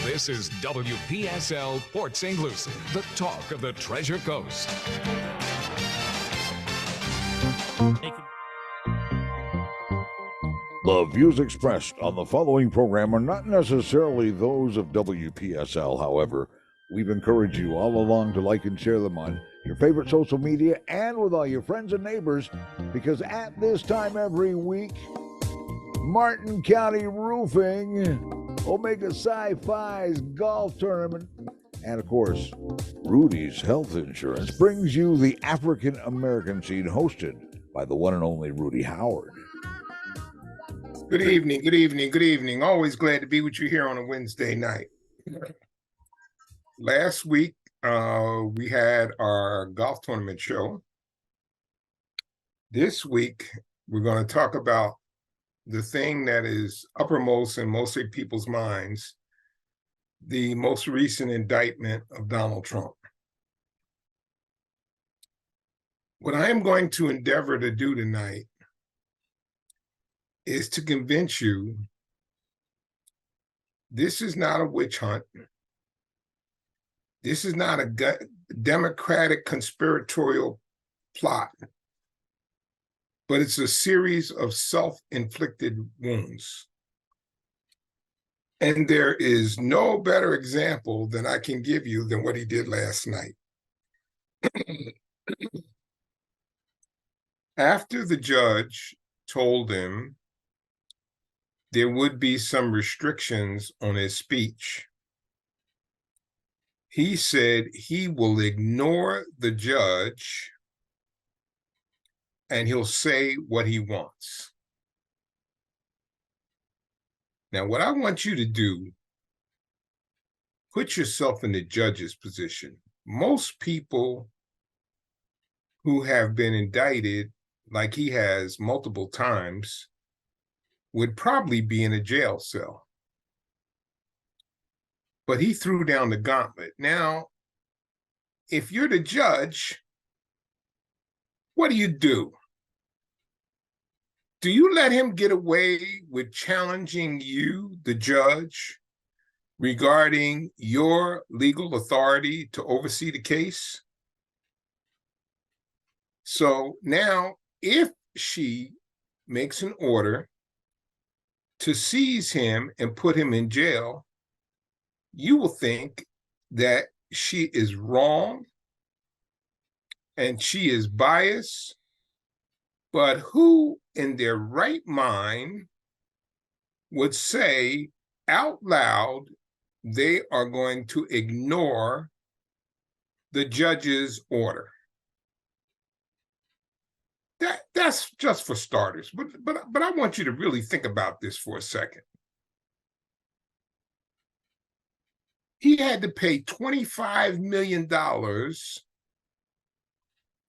This is WPSL Port Saint Lucie, the talk of the Treasure Coast. The views expressed on the following program are not necessarily those of WPSL. However, we've encouraged you all along to like and share them on your favorite social media and with all your friends and neighbors, because at this time every week, Martin County Roofing, Omega Sci-Fi's golf tournament, and of course, Rudy's Health Insurance brings you the African American Scene, hosted by the one and only Rudy Howard. Good evening, good evening, good evening. Always glad to be with you here on a Wednesday night. Last week, we had our golf tournament show. This week, we're going to talk about the thing that is uppermost in most people's minds, the most recent indictment of Donald Trump. What I am going to endeavor to do tonight is to convince you this is not a witch hunt. This is not a Democratic conspiratorial plot, but it's a series of self-inflicted wounds. And there is no better example than I can give you than what he did last night. After the judge told him there would be some restrictions on his speech, he said he will ignore the judge and he'll say what he wants. Now, what I want you to do, put yourself in the judge's position. Most people who have been indicted, like he has multiple times, would probably be in a jail cell. But he threw down the gauntlet. Now, if you're the judge, what do? Do you let him get away with challenging you, the judge, regarding your legal authority to oversee the case? So now, if she makes an order to seize him and put him in jail, you will think that she is wrong and she is biased. But who in their right mind would say out loud they are going to ignore the judge's order? That's just for starters. But I want you to really think about this for a second. He had to pay $25 million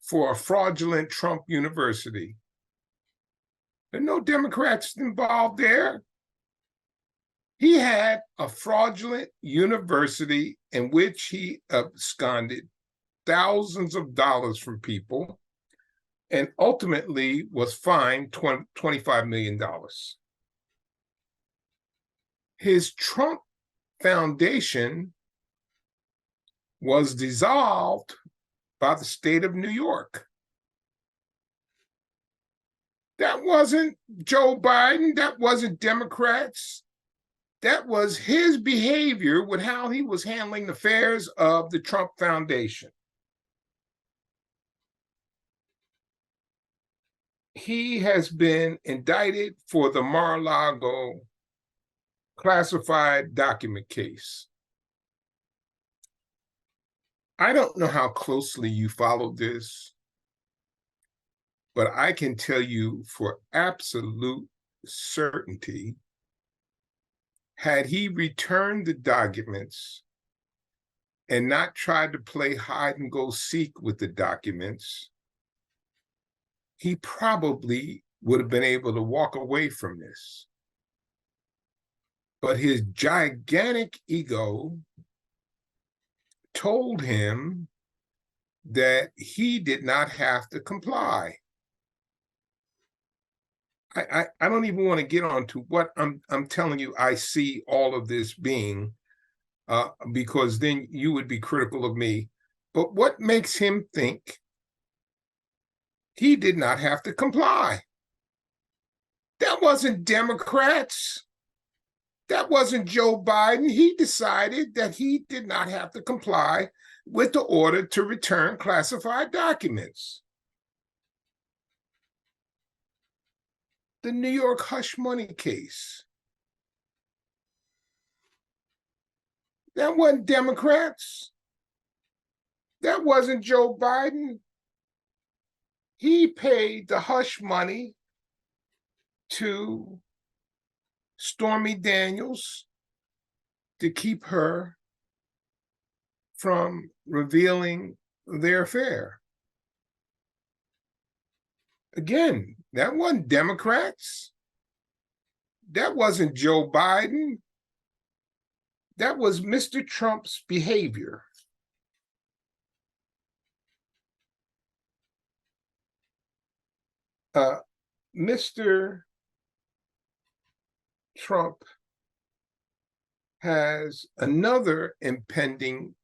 for a fraudulent Trump university. There are no Democrats involved there. He had a fraudulent university in which he absconded thousands of dollars from people and ultimately was fined $25 million. His Trump Foundation was dissolved by the state of New York. That wasn't Joe Biden. That wasn't Democrats. That was his behavior with how he was handling the affairs of the Trump Foundation. He has been indicted for the Mar-a-Lago classified document case. I don't know how closely you followed this, but I can tell you for absolute certainty, had he returned the documents and not tried to play hide and go seek with the documents, he probably would have been able to walk away from this. But his gigantic ego told him that he did not have to comply. I don't even want to get on to what I'm telling you I see all of this being because then you would be critical of me. But what makes him think he did not have to comply? That wasn't Democrats. That wasn't Joe Biden. He decided that he did not have to comply with the order to return classified documents. The New York hush money case. That wasn't Democrats. That wasn't Joe Biden. He paid the hush money to Stormy Daniels to keep her from revealing their affair. Again, that wasn't Democrats. That wasn't Joe Biden. That was Mr. Trump's behavior. Mr. Trump has another impending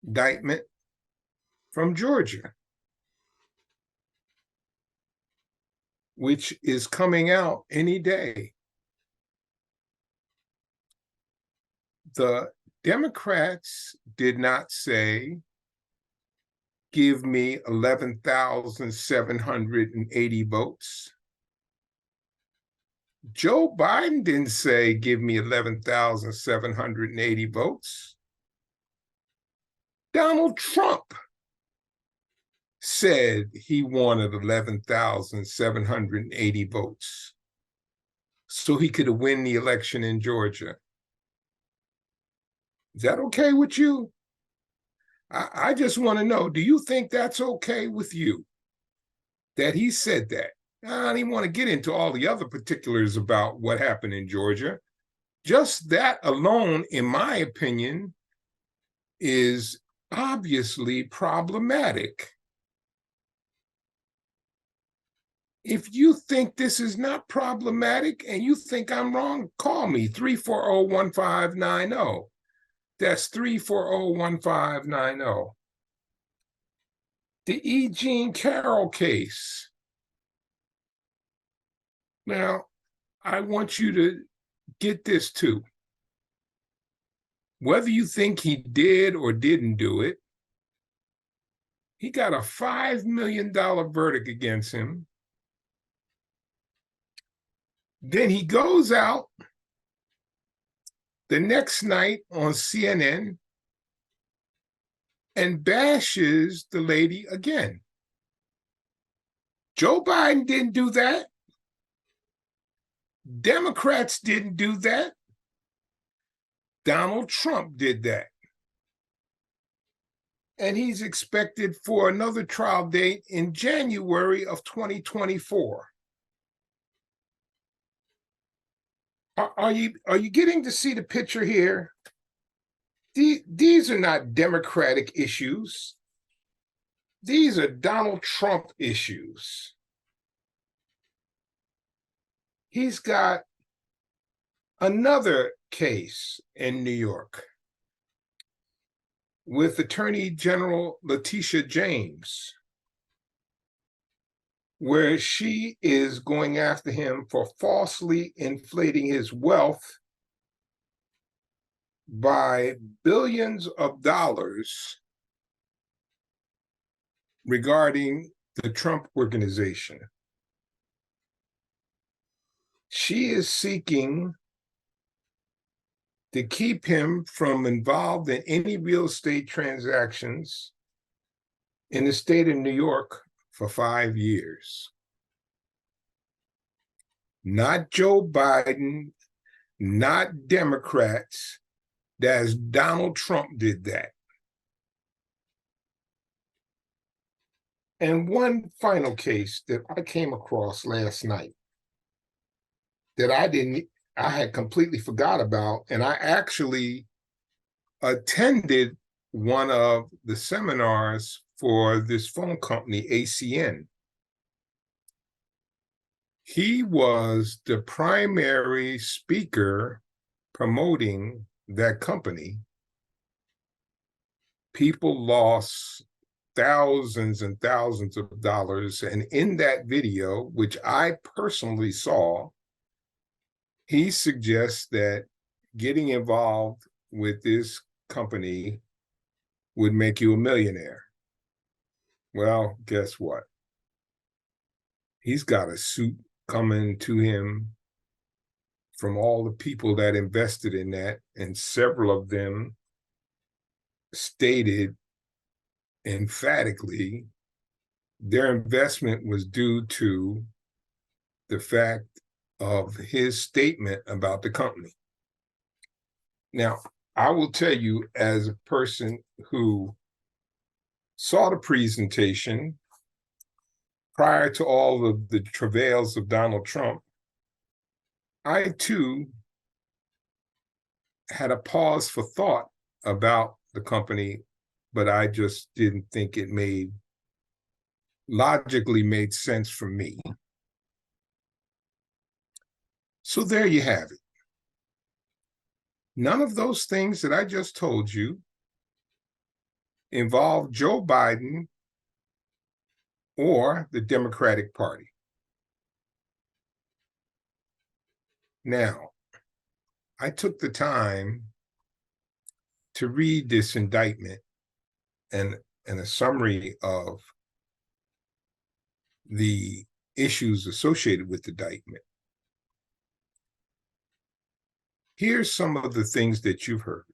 indictment from Georgia, which is coming out any day. The Democrats did not say, give me 11,780 votes. Joe Biden didn't say, give me 11,780 votes. Donald Trump said he wanted 11,780 votes so he could win the election in Georgia. Is that okay with you? I just want to know, do you think that's okay with you, that he said that? I don't even want to get into all the other particulars about what happened in Georgia. Just that alone, in my opinion, is obviously problematic. If you think this is not problematic and you think I'm wrong, call me, 340-1590. That's 340-1590. The E. Jean Carroll case. Now, I want you to get this too. Whether you think he did or didn't do it, he got a $5 million verdict against him. Then he goes out the next night on CNN and bashes the lady again. Joe Biden didn't do that. Democrats didn't do that. Donald Trump did that. And he's expected for another trial date in January of 2024. Are you getting to see the picture here? These are not Democratic issues. These are Donald Trump issues. He's got another case in New York with Attorney General Letitia James, where she is going after him for falsely inflating his wealth by billions of dollars regarding the Trump Organization. She is seeking to keep him from involved in any real estate transactions in the state of New York for 5 years. Not Joe Biden, not Democrats. That's Donald Trump did that. And one final case that I came across last night that I had completely forgot about, and I actually attended one of the seminars for this phone company, ACN. He was the primary speaker promoting that company, people lost thousands and thousands of dollars. And in that video, which I personally saw, he suggests that getting involved with this company would make you a millionaire. Well, guess what? He's got a suit coming to him from all the people that invested in that, and several of them stated emphatically their investment was due to the fact of his statement about the company. Now, I will tell you, as a person who saw the presentation prior to all of the travails of Donald Trump, I too had a pause for thought about the company, but I just didn't think it logically made sense for me. So there you have it. None of those things that I just told you involve Joe Biden or the Democratic Party. Now, I took the time to read this indictment and a summary of the issues associated with the indictment. Here's some of the things that you've heard.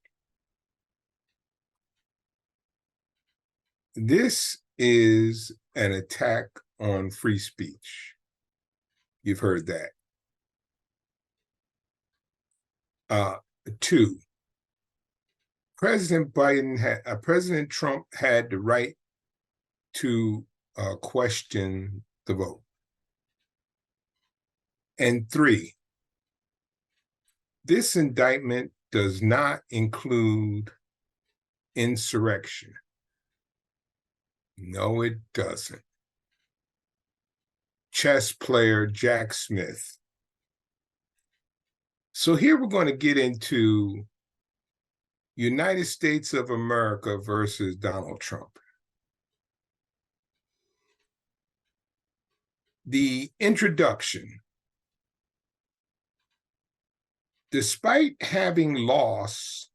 This is an attack on free speech. You've heard that. 2, President Trump had the right to question the vote. And 3, this indictment does not include insurrection. No, it doesn't. Chess player Jack Smith. So here we're going to get into United States of America versus Donald Trump. The introduction. Despite having lost,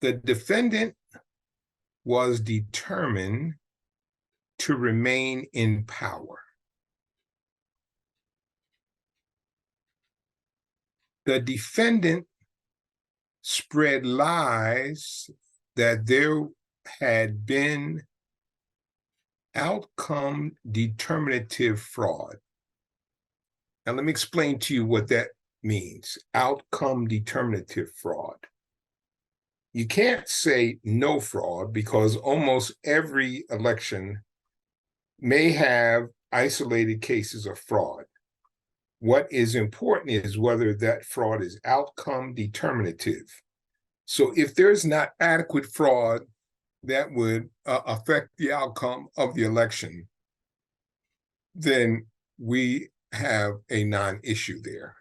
the defendant was determined to remain in power. The defendant spread lies that there had been outcome determinative fraud. Now, let me explain to you what that means, outcome determinative fraud. You can't say no fraud because almost every election may have isolated cases of fraud. What is important is whether that fraud is outcome determinative. So if there's not adequate fraud that would affect the outcome of the election, then we have a non-issue there.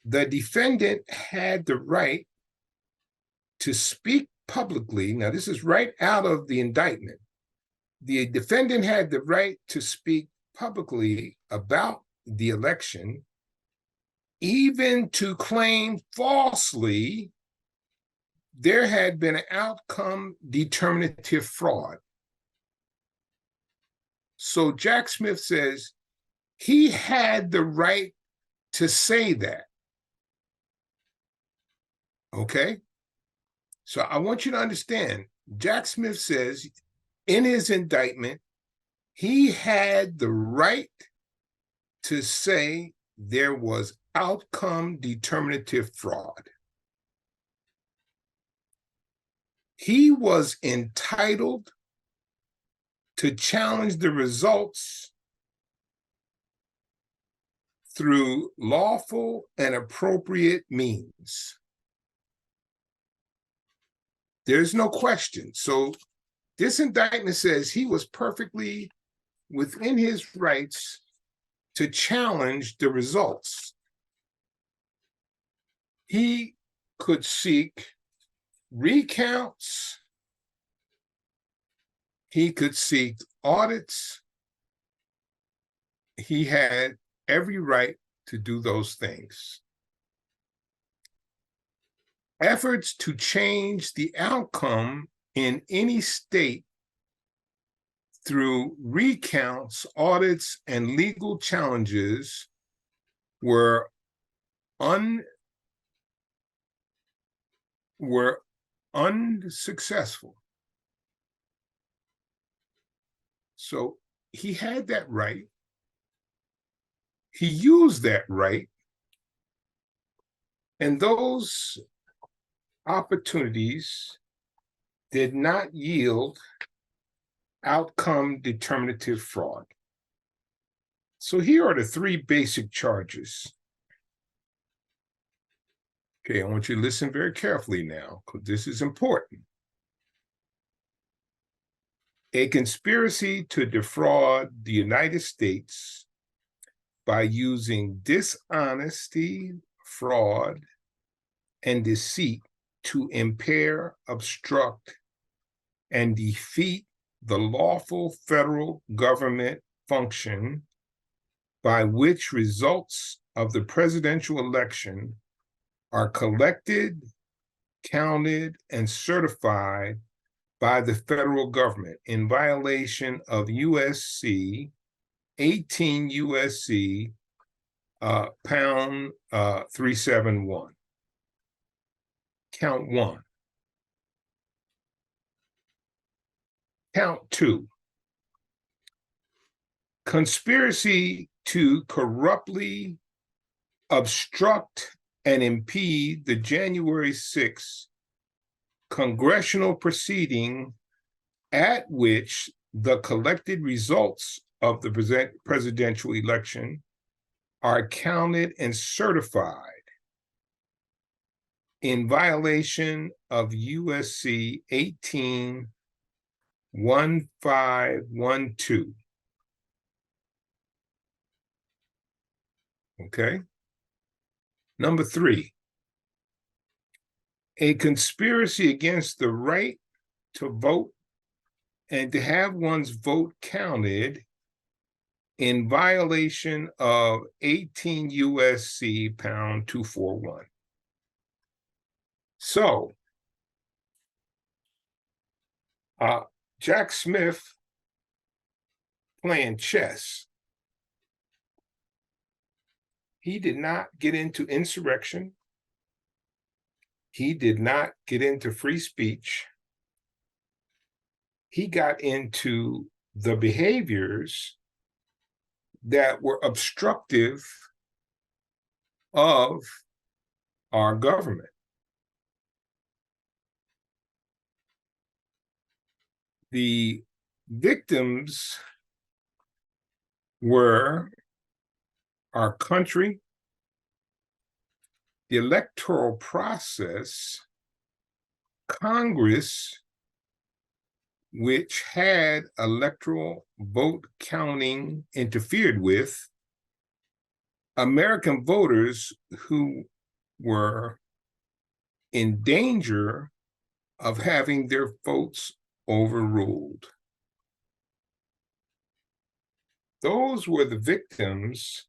The defendant had the right to speak publicly. Now, this is right out of the indictment. The defendant had the right to speak publicly about the election, even to claim falsely there had been an outcome determinative fraud. So Jack Smith says he had the right to say that. Okay? So I want you to understand, Jack Smith says in his indictment, he had the right to say there was outcome determinative fraud. He was entitled to challenge the results through lawful and appropriate means. There's no question. So this indictment says he was perfectly within his rights to challenge the results. He could seek recounts, he could seek audits. He had every right to do those things. Efforts to change the outcome in any state through recounts, audits, and legal challenges were unsuccessful. So he had that right. He used that right. And those opportunities did not yield outcome determinative fraud. So here are the three basic charges. Okay, I want you to listen very carefully now, because this is important. A conspiracy to defraud the United States by using dishonesty, fraud, and deceit to impair, obstruct, and defeat the lawful federal government function by which results of the presidential election are collected, counted, and certified by the federal government in violation of USC 18 USC pound 371. Count one. Count two. Conspiracy to corruptly obstruct and impede the January 6th congressional proceeding at which the collected results of the presidential election are counted and certified in violation of USC 18-1512. Okay. Number three, a conspiracy against the right to vote and to have one's vote counted in violation of 18 USC pound 241. So, Jack Smith playing chess, he did not get into insurrection. He did not get into free speech. He got into the behaviors that were obstructive of our government. The victims were our country, the electoral process, Congress, which had electoral vote counting interfered with, American voters who were in danger of having their votes overruled. Those were the victims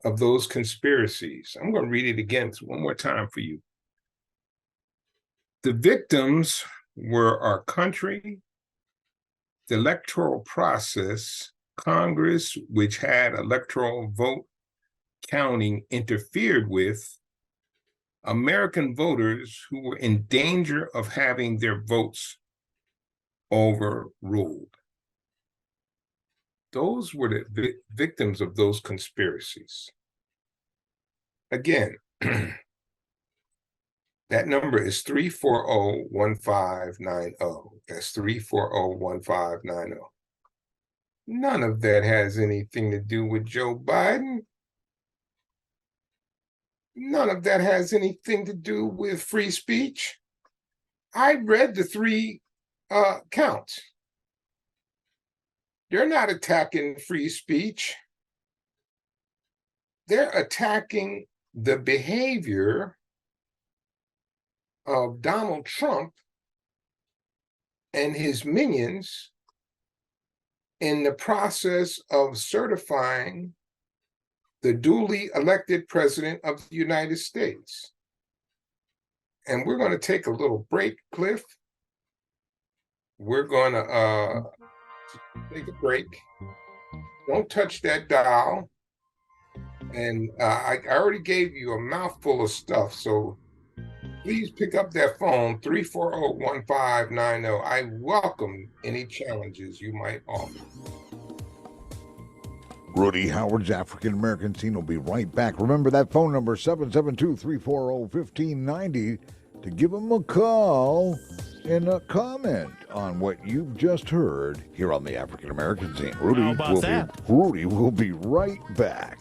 of those conspiracies. I'm going to read it again one more time for you. The victims were our country, the electoral process, Congress, which had electoral vote counting interfered with, American voters who were in danger of having their votes overruled. Those were the victims of those conspiracies. Again, that number is 340-1590. That's 340-1590. None of that has anything to do with Joe Biden. None of that has anything to do with free speech. I read the three counts. They're not attacking free speech. They're attacking the behavior of Donald Trump and his minions in the process of certifying the duly elected president of the United States. And we're going to take a little break, Cliff. We're going to take a break. Don't touch that dial. And I already gave you a mouthful of stuff, so please pick up that phone, 340-1590. I welcome any challenges you might offer. Rudy Howard's African American Scene will be right back. Remember that phone number, 772-340-1590, to give him a call and a comment on what you've just heard here on the African American Scene. Rudy will be right back.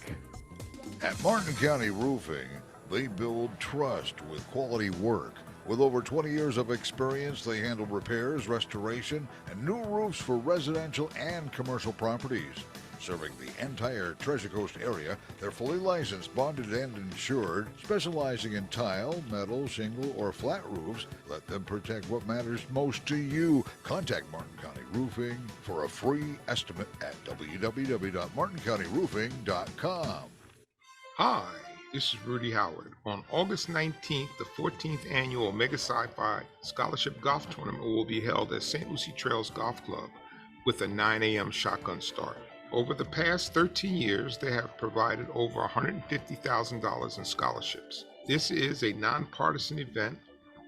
At Martin County Roofing, they build trust with quality work. With over 20 years of experience, they handle repairs, restoration, and new roofs for residential and commercial properties. Serving the entire Treasure Coast area, they're fully licensed, bonded, and insured, specializing in tile, metal, shingle, or flat roofs. Let them protect what matters most to you. Contact Martin County Roofing for a free estimate at www.martincountyroofing.com. Hi, this is Rudy Howard. On August 19th, the 14th annual Mega Sci-Fi Scholarship Golf Tournament will be held at St. Lucie Trails Golf Club with a 9 a.m. shotgun start. Over the past 13 years, they have provided over $150,000 in scholarships. This is a nonpartisan event.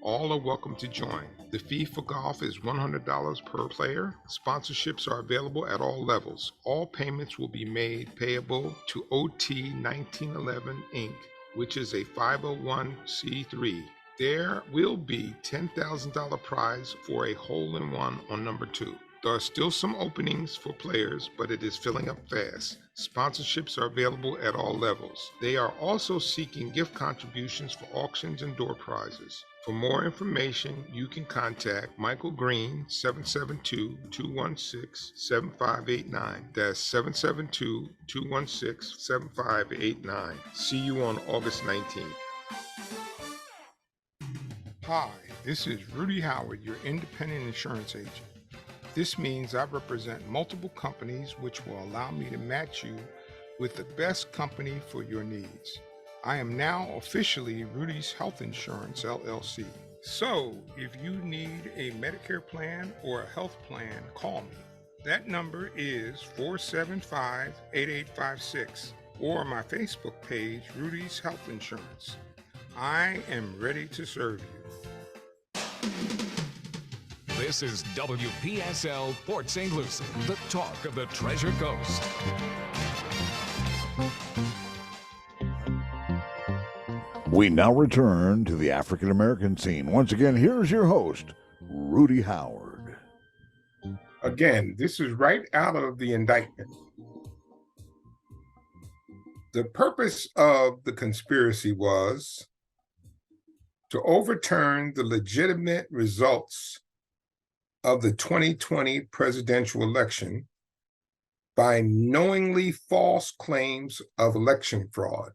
All are welcome to join. The fee for golf is $100 per player. Sponsorships are available at all levels. All payments will be made payable to OT 1911 Inc., which is a 501c3. There will be $10,000 prize for a hole-in-one on number 2. There are still some openings for players, but it is filling up fast. Sponsorships are available at all levels. They are also seeking gift contributions for auctions and door prizes. For more information, you can contact Michael Green, 772-216-7589. That's 772-216-7589. See you on August 19th. Hi, this is Rudy Howard, your independent insurance agent. This means I represent multiple companies which will allow me to match you with the best company for your needs. I am now officially Rudy's Health Insurance, LLC. So, if you need a Medicare plan or a health plan, call me. That number is 475-8856 or my Facebook page, Rudy's Health Insurance. I am ready to serve you. This is WPSL Port Saint Lucie, the talk of the Treasure Coast. We now return to the African American Scene. Once again, here's your host, Rudy Howard. Again, this is right out of the indictment. The purpose of the conspiracy was to overturn the legitimate results of the 2020 presidential election by knowingly false claims of election fraud.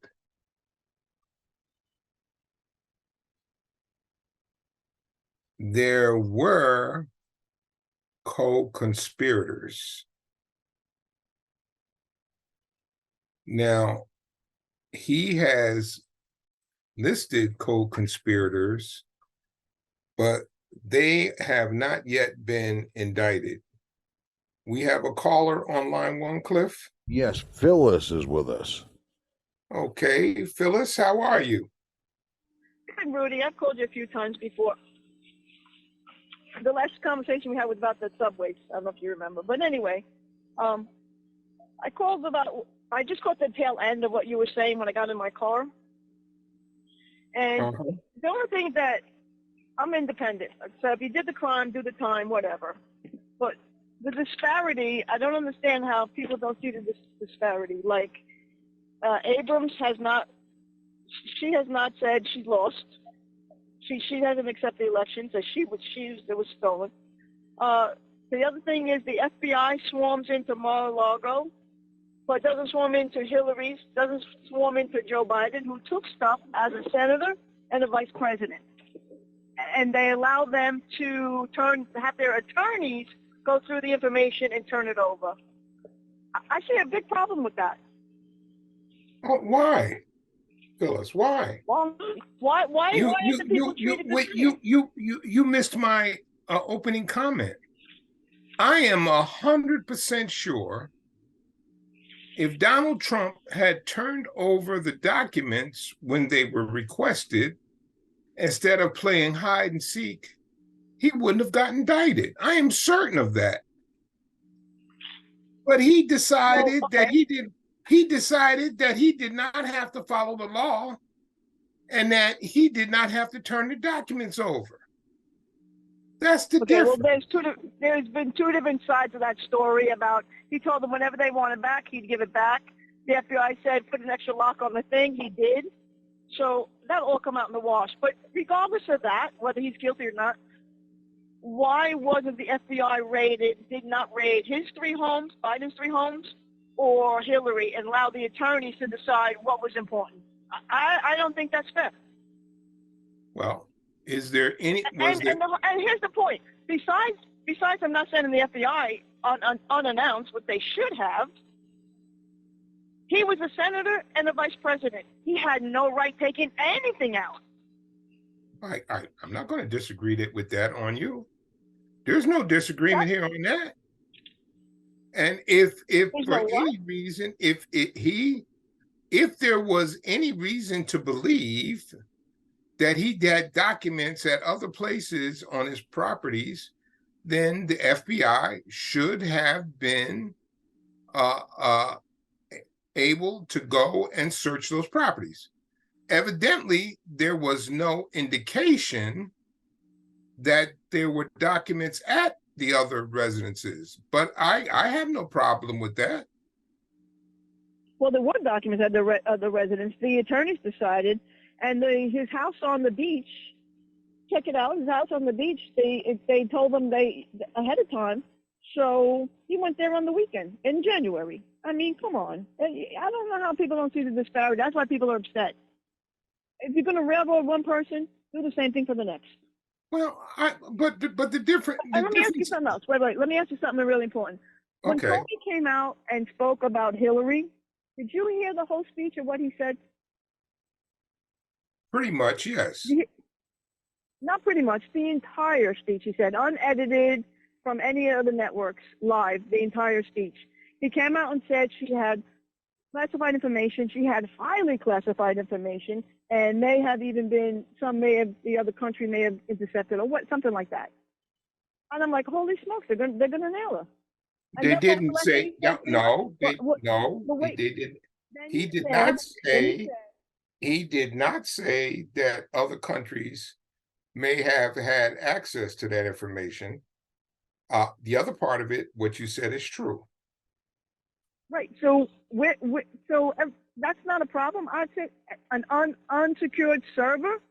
There were co-conspirators. Now, he has listed co-conspirators, but they have not yet been indicted. We have a caller on line 1, Cliff. Yes, Phyllis is with us. Okay, Phyllis, how are you? Hi, Rudy. I've called you a few times before. The last conversation we had was about the subways. I don't know if you remember. But anyway, I just caught the tail end of what you were saying when I got in my car. And the only thing that I'm independent. So if you did the crime, do the time, whatever. But the disparity, I don't understand how people don't see the disparity. Like Abrams has not said she lost. She hasn't accepted the election, so it was stolen. The other thing is the FBI swarms into Mar-a-Lago, but doesn't swarm into Hillary's, doesn't swarm into Joe Biden, who took stuff as a senator and a vice president. and they allow them to have their attorneys go through the information and turn it over. I see a big problem with that. Oh, why, Phyllis? Why? Why is the people treated the same? You missed my opening comment. I am 100% sure if Donald Trump had turned over the documents when they were requested, instead of playing hide and seek, he wouldn't have gotten indicted. I am certain of that. But he decided that he decided that he did not have to follow the law and that he did not have to turn the documents over. That's the difference. Well, there's been two different sides of that story about he told them whenever they want it back, he'd give it back. The FBI said put an extra lock on the thing. He did. So that'll all come out in the wash. But regardless of that, whether he's guilty or not, why wasn't the FBI did not raid his 3 homes, Biden's 3 homes, or Hillary, and allow the attorneys to decide what was important? I don't think that's fair. Well, is there any? And here's the point. Besides, I'm not sending the FBI unannounced, what they should have. He was a senator and a vice president. He had no right taking anything out. I'm not going to disagree with that on you. There's no disagreement here on that. And if for any reason, if there was any reason to believe that he had documents at other places on his properties, then the FBI should have been able to go and search those properties. Evidently, there was no indication that there were documents at the other residences, but I have no problem with that. Well, there were documents at the residence. The attorneys decided, and his house on the beach. Check it out. His house on the beach. They told him ahead of time, so he went there on the weekend in January. I mean, come on. I don't know how people don't see the disparity. That's why people are upset. If you're going to railroad one person, do the same thing for the next. Well, but the different. Let me ask you something else. Wait. Let me ask you something really important. When Tony came out and spoke about Hillary, did you hear the whole speech of what he said? Pretty much, yes. Not pretty much. The entire speech, he said, unedited from any of the networks, live, the entire speech. He came out and said she had classified information. She had highly classified information, and may have even been, the other country may have intercepted or something like that. And I'm like, holy smokes, they're gonna nail her. They didn't say no. He did not say that other countries may have had access to that information. The other part of it, what you said, is true. Right. So that's not a problem. I'd say an unsecured server.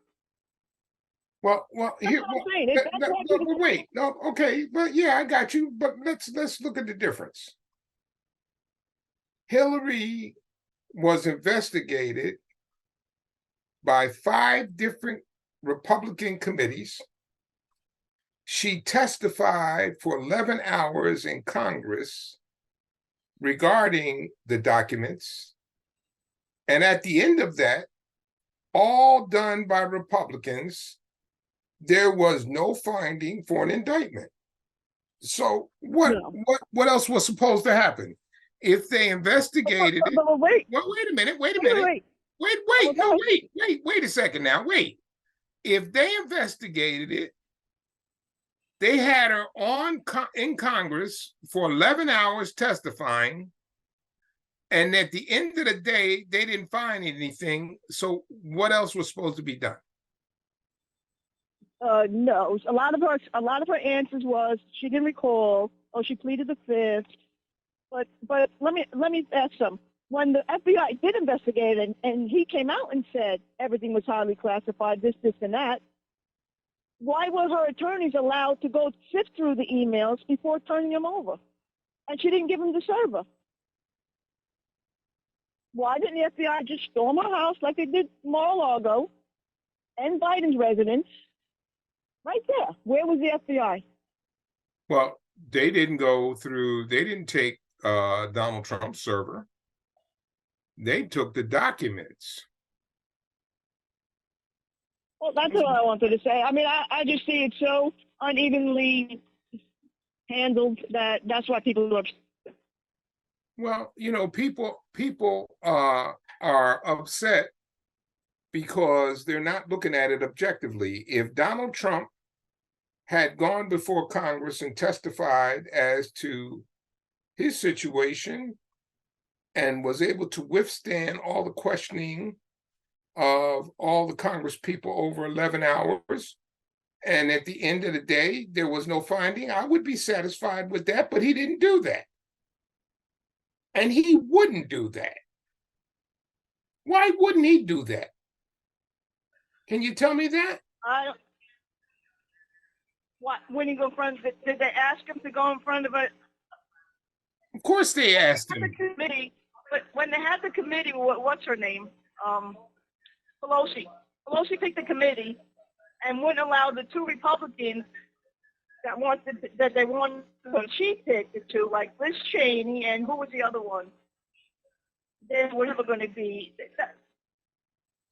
Well, here. Wait. No, okay, but yeah, I got you. But let's look at the difference. Hillary was investigated by 5 different Republican committees. She testified for 11 hours in Congress regarding the documents. And at the end of that, all done by Republicans, there was no finding for an indictment. So what else was supposed to happen? If they investigated it, wait a minute. Wait a second now. Wait. If they investigated it, they had her in Congress for 11 hours testifying, and at the end of the day, they didn't find anything. So what else was supposed to be done? No. A lot of her answers was she didn't recall, or she pleaded the fifth. But let me ask some. When the FBI did investigate it, and he came out and said everything was highly classified, this, and that, why were her attorneys allowed to go sift through the emails before turning them over? And she didn't give them the server. Why didn't the FBI just storm her house like they did Mar-a-Lago and Biden's residence, Right there. Where was the FBI? Well, they didn't take Donald Trump's server. They took the documents. Well, that's what I wanted to say. I mean, I just see it so unevenly handled that's why people are upset. Well, people are upset because they're not looking at it objectively. If Donald Trump had gone before Congress and testified as to his situation and was able to withstand all the questioning of all the Congress people over 11 hours, and at the end of the day, there was no finding, I would be satisfied with that, but he didn't do that. And he wouldn't do that. Why wouldn't he do that? Can you tell me that? What, when you go in front, did they ask him to go in front of a... Of course they asked him. The committee, but when they had the committee, what's her name? Pelosi. Pelosi picked the committee and wouldn't allow the two Republicans that they wanted. She picked the two, like Liz Cheney and who was the other one? They were never going to be.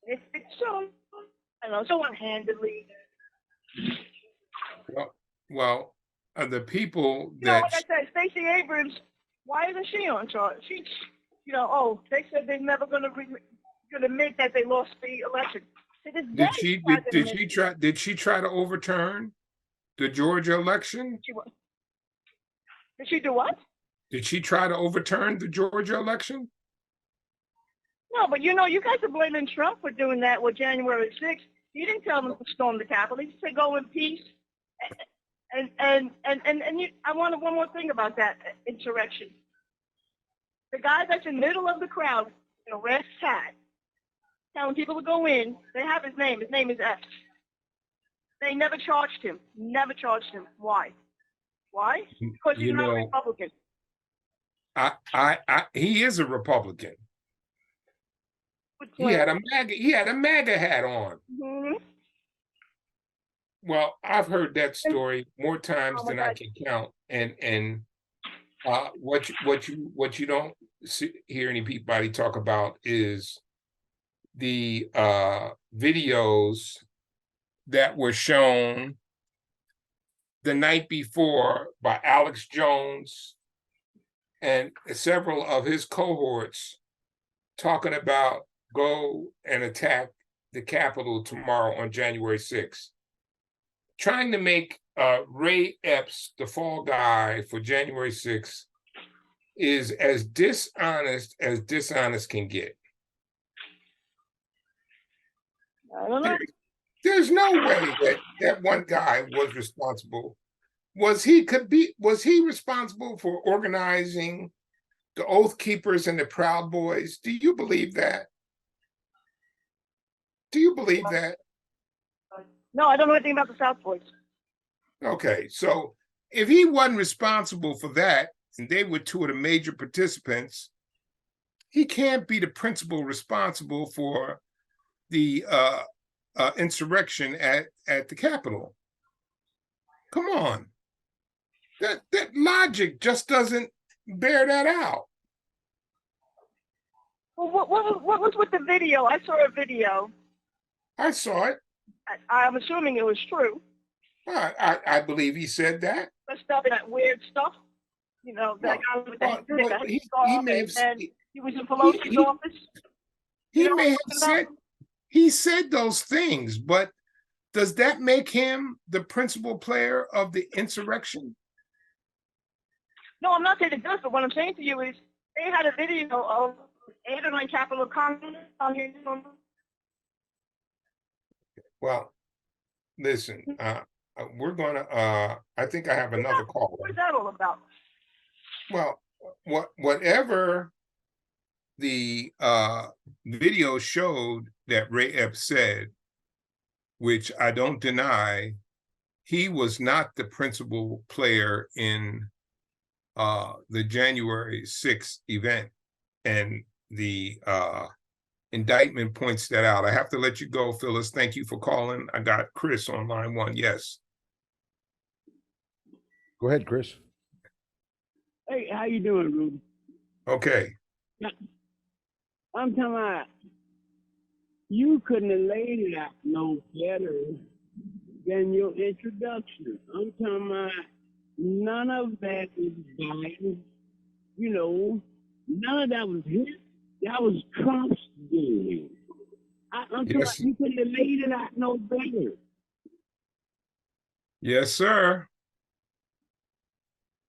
It's so, I don't know, so unhandedly. Well, the people that... You know, like I said, Stacey Abrams, why isn't she on charge? She's, they said they're never going to admit that they lost the election. Did she try to overturn the Georgia election? Did she do what? Did she try to overturn the Georgia election? No, but you guys are blaming Trump for doing that with January 6th. He didn't tell them to storm the Capitol. He said go in peace. And I wanted one more thing about that insurrection. The guy that's in the middle of the crowd in a red hat, telling people to go in, they have his name. His name is F. They never charged him. Never charged him. Why? Why? Because he's not a Republican. He is a Republican. He had a MAGA hat on. Mm-hmm. Well, I've heard that story more times than I can count, and what you don't hear anybody talk about is the videos that were shown the night before by Alex Jones and several of his cohorts talking about go and attack the Capitol tomorrow on January 6th. Trying to make Ray Epps the fall guy for January 6th is as dishonest can get. I don't know. There's no way that one guy was responsible. Was he responsible for organizing the Oath Keepers and the Proud Boys? Do you believe that? Do you believe that? No, I don't know anything about the South Boys. Okay, so if he wasn't responsible for that, and they were two of the major participants, he can't be the principal responsible for the insurrection at the Capitol. Come on. That logic just doesn't bear that out. Well, what was with the video? I saw a video. I saw it. I'm assuming it was true. I believe he said that. That stuff, that weird stuff. That guy with that he may have said, he was in Pelosi's office. He may have said he said those things, but does that make him the principal player of the insurrection? No, I'm not saying it does, but what I'm saying to you is they had a video of 8 or 9 Capitol Congress on here. Well, listen, we're gonna. I think I have another call. What is that all about? Well, whatever the video showed that Ray Epps said, which I don't deny, he was not the principal player in the January 6th event, and the indictment points that out. I have to let you go, Phyllis. Thank you for calling. I got Chris on line 1. Yes. Go ahead, Chris. Hey, how you doing, Rudy? Okay. I'm talking about you couldn't have laid it out no better than your introduction. I'm talking about none of that was Biden. You know, none of that was his. That was Trump's doing. I'm talking about Yes. you couldn't have laid it out no better. Yes, sir.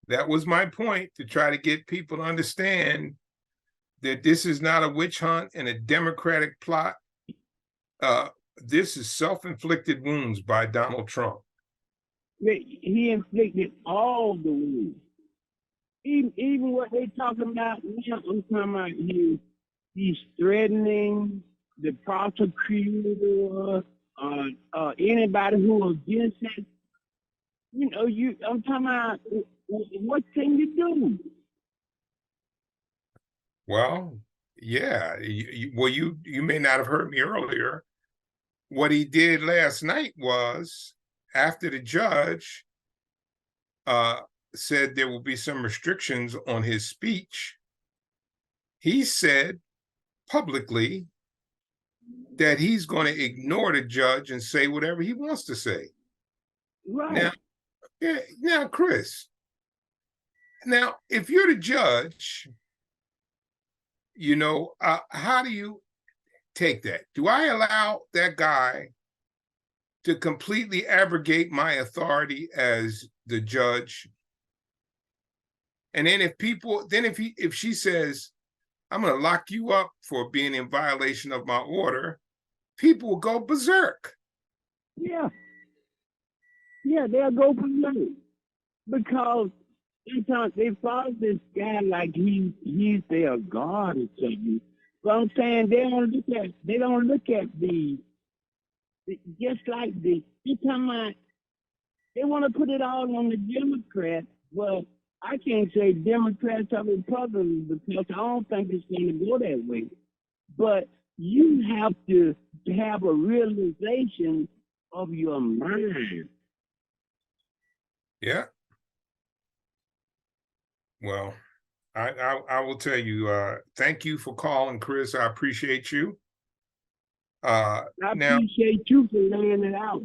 That was my point, to try to get people to understand that this is not a witch hunt and a Democratic plot. This is self-inflicted wounds by Donald Trump. He inflicted all the wounds. Even what they talking about now, I'm talking about he's threatening the prosecutor, anybody who against it. You know, I'm talking about what can you do? Well, yeah. You may not have heard me earlier. What he did last night was, after the judge said there will be some restrictions on his speech, he said publicly that he's going to ignore the judge and say whatever he wants to say. Right. Now, Chris, if you're the judge, how do you take that? Do I allow that guy to completely abrogate my authority as the judge? And then if she says, I'm going to lock you up for being in violation of my order, people will go berserk. Yeah. Yeah, they'll go berserk because they follow this guy like he's their god or something. But I'm saying they don't look at the just like they talking about, they want to put it all on the Democrats. Well, I can't say Democrats or Republicans because I don't think it's going to go that way. But you have to have a realization of your mind. Yeah. Well, I will tell you, thank you for calling, Chris. I appreciate you. I appreciate you for laying it out.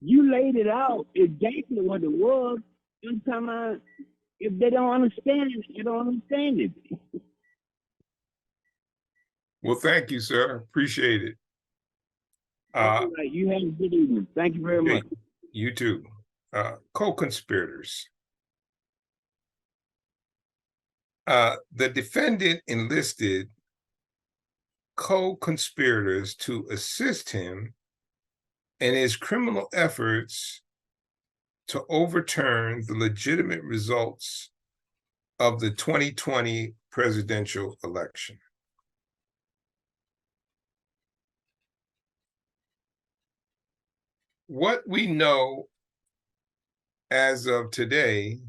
You laid it out exactly what it was. Sometimes if they don't understand it, they don't understand it. Well, thank you, sir. Appreciate it. All right. You have a good evening. Thank you very much. You too. Co-conspirators. The defendant enlisted co-conspirators to assist him in his criminal efforts to overturn the legitimate results of the 2020 presidential election. What we know as of today,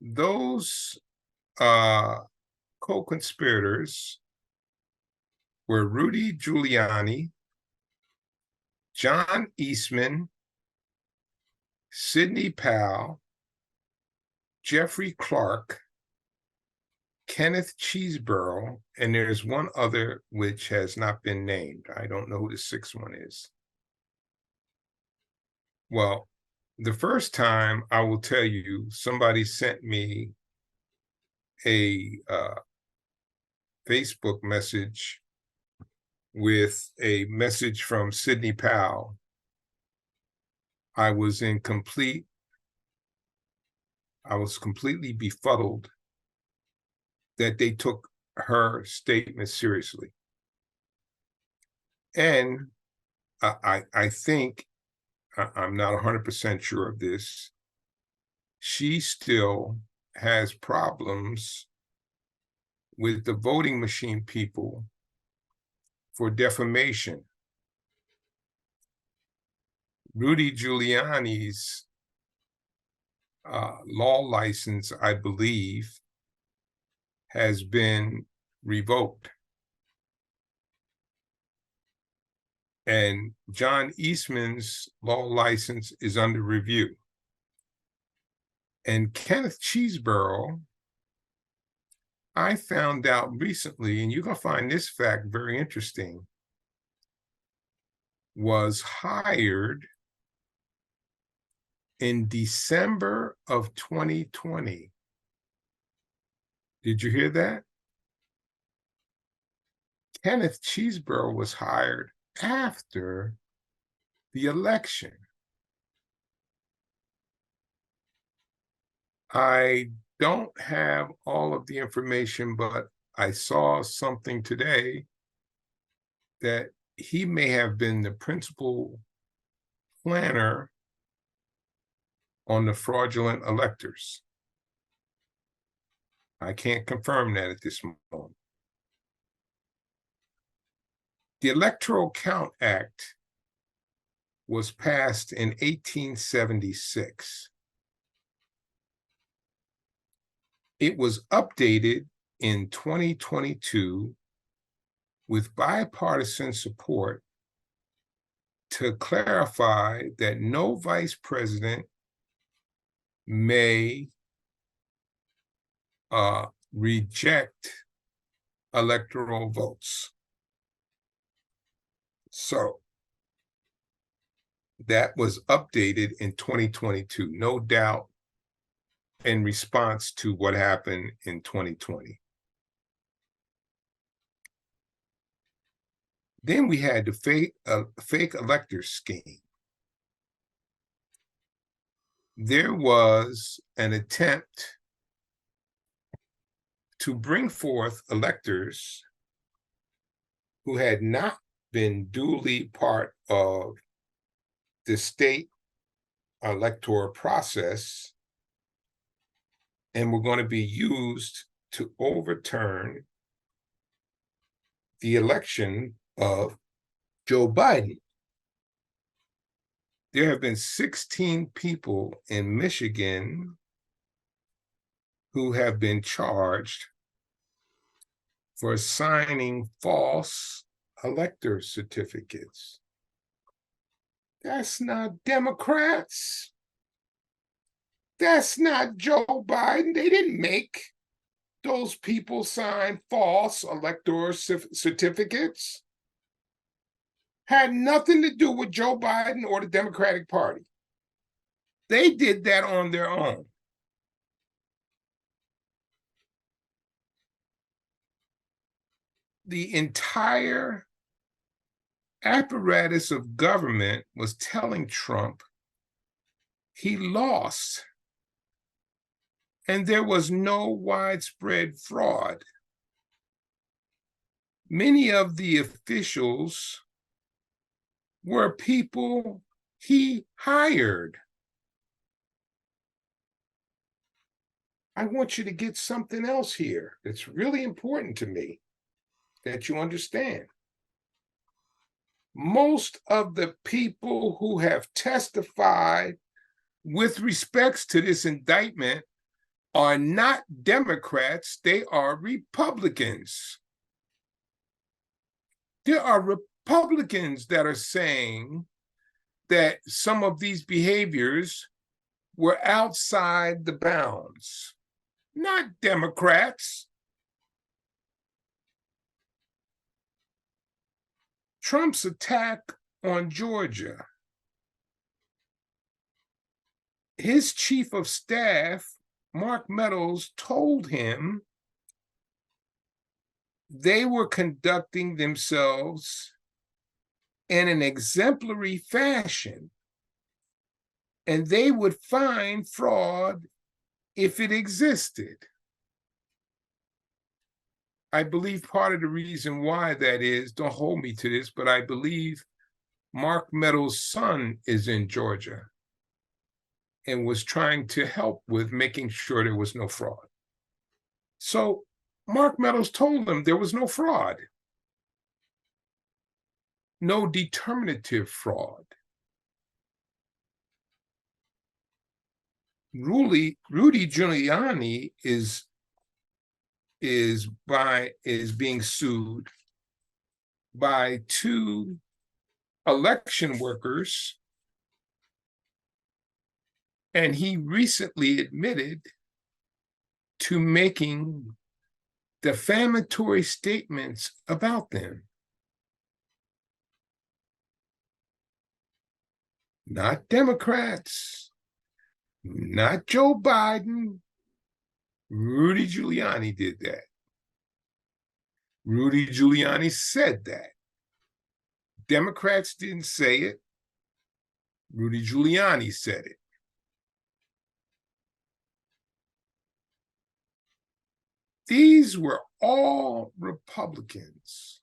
those co-conspirators were Rudy Giuliani, John Eastman, Sidney Powell, Jeffrey Clark, Kenneth Cheeseborough, and there's one other which has not been named. I don't know who the sixth one is. Well, the first time, I will tell you, somebody sent me a Facebook message with a message from Sidney Powell. I was completely befuddled that they took her statement seriously. And I think, I'm not 100% sure of this, she still has problems with the voting machine people for defamation. Rudy Giuliani's law license, I believe, has been revoked. And John Eastman's law license is under review. And Kenneth Cheeseborough, I found out recently, and you're going to find this fact very interesting, was hired in December of 2020. Did you hear that? Kenneth Cheeseborough was hired after the election. I don't have all of the information, but I saw something today that he may have been the principal planner on the fraudulent electors. I can't confirm that at this moment. The Electoral Count Act was passed in 1876. It was updated in 2022 with bipartisan support to clarify that no vice president may reject electoral votes. So that was updated in 2022, no doubt, in response to what happened in 2020. Then we had the fake elector scheme. There was an attempt to bring forth electors who had not been duly part of the state electoral process and were going to be used to overturn the election of Joe Biden. There have been 16 people in Michigan who have been charged for signing false elector certificates. That's not Democrats. That's not Joe Biden. They didn't make those people sign false electoral certificates. Had nothing to do with Joe Biden or the Democratic Party. They did that on their own. The entire apparatus of government was telling Trump he lost and there was no widespread fraud. Many of the officials were people he hired. I want you to get something else here that's really important to me that you understand. Most of the people who have testified with respects to this indictment are not Democrats, they are Republicans. There are Republicans that are saying that some of these behaviors were outside the bounds, not Democrats. Trump's attack on Georgia, his chief of staff, Mark Meadows, told him they were conducting themselves in an exemplary fashion and they would find fraud if it existed. I believe part of the reason why that is, don't hold me to this, but I believe Mark Meadows' son is in Georgia and was trying to help with making sure there was no fraud. So Mark Meadows told them there was no fraud, no determinative fraud. Rudy Giuliani is being sued by two election workers And he recently admitted to making defamatory statements about them. Not Democrats, not Joe Biden. Rudy Giuliani did that. Rudy Giuliani said that. Democrats didn't say it. Rudy Giuliani said it. These were all Republicans,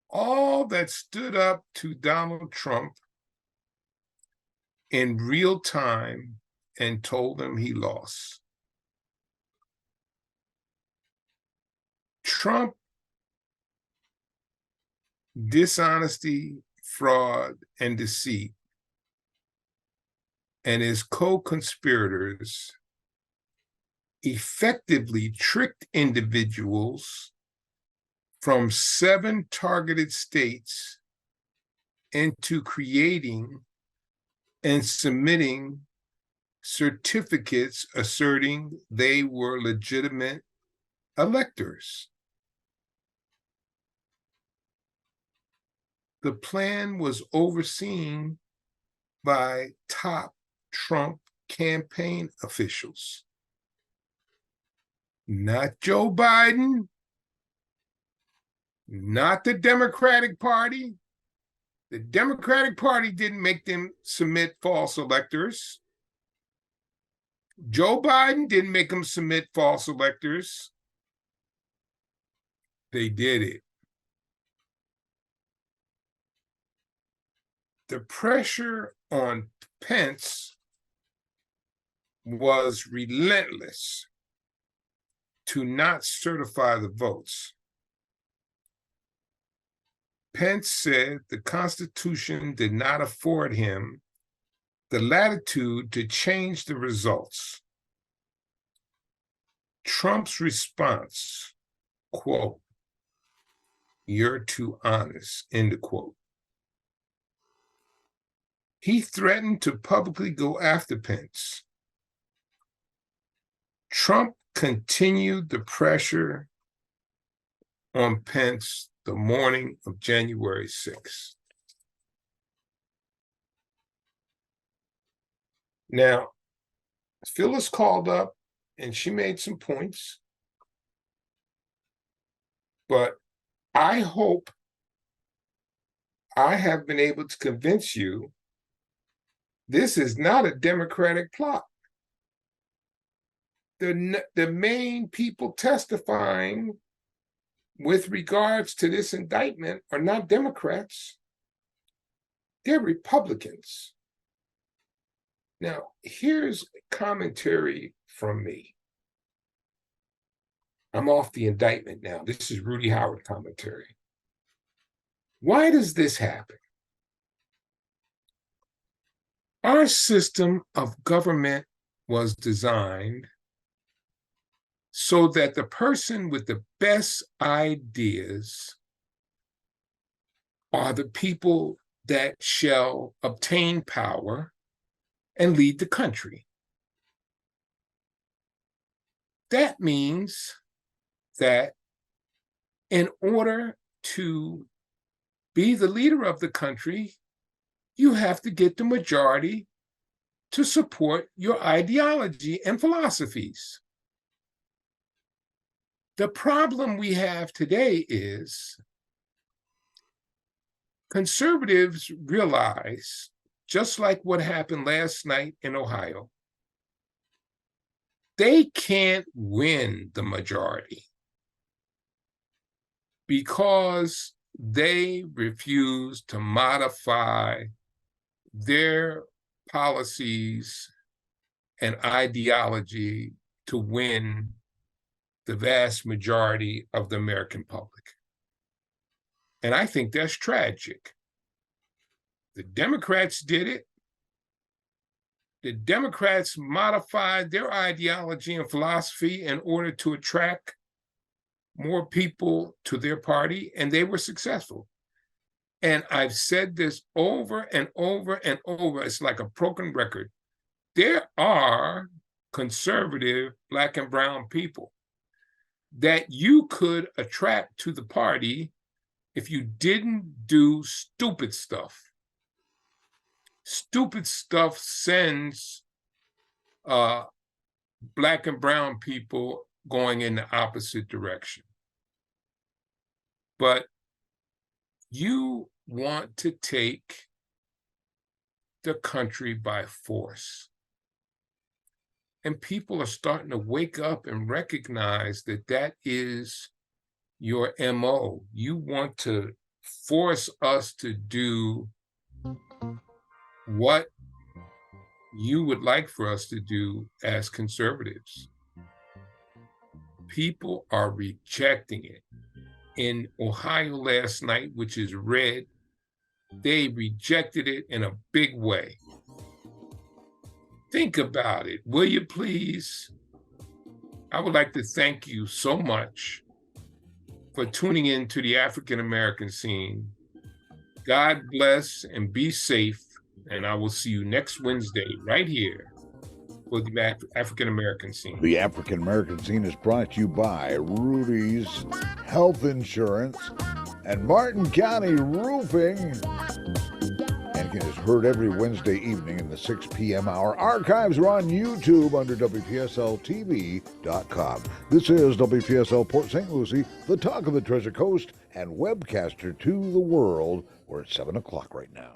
all that stood up to Donald Trump in real time and told him he lost. Trump, dishonesty, fraud, and deceit, and his co-conspirators effectively tricked individuals from 7 targeted states into creating and submitting certificates asserting they were legitimate electors. The plan was overseen by top Trump campaign officials. Not Joe Biden, not the Democratic Party. The Democratic Party didn't make them submit false electors. Joe Biden didn't make them submit false electors. They did it. The pressure on Pence was relentless to not certify the votes. Pence said the Constitution did not afford him the latitude to change the results. Trump's response, quote, "You're too honest," end of quote. He threatened to publicly go after Pence. Trump continued the pressure on Pence the morning of January 6th. Now, Phyllis called up and she made some points, but I hope I have been able to convince you this is not a Democratic plot. The main people testifying with regards to this indictment are not Democrats. They're Republicans. Now, here's commentary from me. I'm off the indictment now. This is Rudy Howard commentary. Why does this happen? Our system of government was designed so that the person with the best ideas are the people that shall obtain power and lead the country. That means that in order to be the leader of the country, you have to get the majority to support your ideology and philosophies. The problem we have today is conservatives realize, just like what happened last night in Ohio, they can't win the majority because they refuse to modify their policies and ideology to win the vast majority of the American public. And I think that's tragic. The Democrats did it. The Democrats modified their ideology and philosophy in order to attract more people to their party, and they were successful. And I've said this over and over and over. It's like a broken record. There are conservative Black and brown people that you could attract to the party if you didn't do stupid stuff. Stupid stuff sends Black and brown people going in the opposite direction. But you want to take the country by force. And people are starting to wake up and recognize that that is your MO. You want to force us to do what you would like for us to do as conservatives. People are rejecting it. In Ohio last night, which is red, they rejected it in a big way. Think about it, will you please? I would like to thank you so much for tuning in to the African American scene. God bless and be safe. And I will see you next Wednesday right here for the African American scene. The African American scene is brought to you by Rudy's Health Insurance and Martin County Roofing. And it is heard every Wednesday evening in the 6 p.m. hour. Archives are on YouTube under WPSLTV.com. This is WPSL Port Saint Lucie, the talk of the Treasure Coast, and webcaster to the world. We're at 7 o'clock right now.